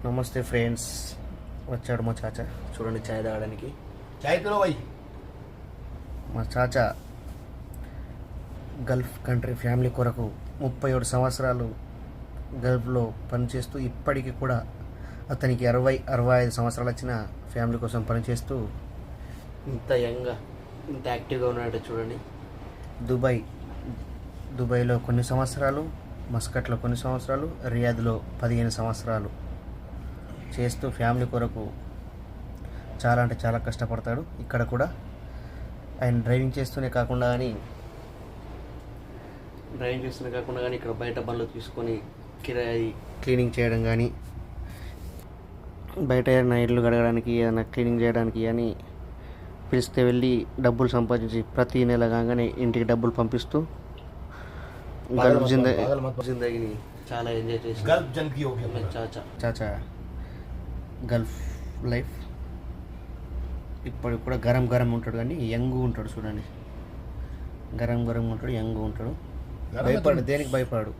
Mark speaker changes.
Speaker 1: నమస్తే ఫ్రెండ్స్, వచ్చాడు మా చాచా. చూడండి చాయ్ తాగడానికి.
Speaker 2: చాయ్ పిలో భాయ్.
Speaker 1: మా చాచా గల్ఫ్ కంట్రీ ఫ్యామిలీ కొరకు 37 సంవత్సరాలు గల్ఫ్లో పనిచేస్తూ ఇప్పటికీ కూడా అతనికి 60-65 సంవత్సరాలు వచ్చిన ఫ్యామిలీ కోసం పనిచేస్తూ ఇంత యంగ్గా ఇంత యాక్టివ్గా ఉన్నాడో చూడండి. దుబాయ్లో కొన్ని సంవత్సరాలు, మస్కట్లో కొన్ని సంవత్సరాలు, రియాద్లో 15 సంవత్సరాలు చేస్తూ ఫ్యామిలీ కొరకు చాలా అంటే చాలా కష్టపడతాడు. ఇక్కడ కూడా ఆయన డ్రైవింగ్ చేస్తూనే కాకుండా ఇక్కడ బయట బండ్లు తీసుకొని కిరాయి క్లీనింగ్ చేయడం కానీ, బయట ఏదైనా ఇల్లు కడగడానికి, ఏదైనా క్లీనింగ్ చేయడానికి కానీ పిలిస్తే వెళ్ళి డబ్బులు సంపాదించి ప్రతి నెల కాగానే ఇంటికి డబ్బులు పంపిస్తూ గల్ఫ్ జిందగీని చాలా ఎంజాయ్ చేసి చాచా గల్ఫ్ లైఫ్. ఇప్పటికి కూడా గరం ఉంటాడు, కానీ యంగ్ ఉంటాడు. చూడండి, గరం ఉంటాడు, యంగ్ ఉంటాడు. భయపడు, దేనికి భయపడు.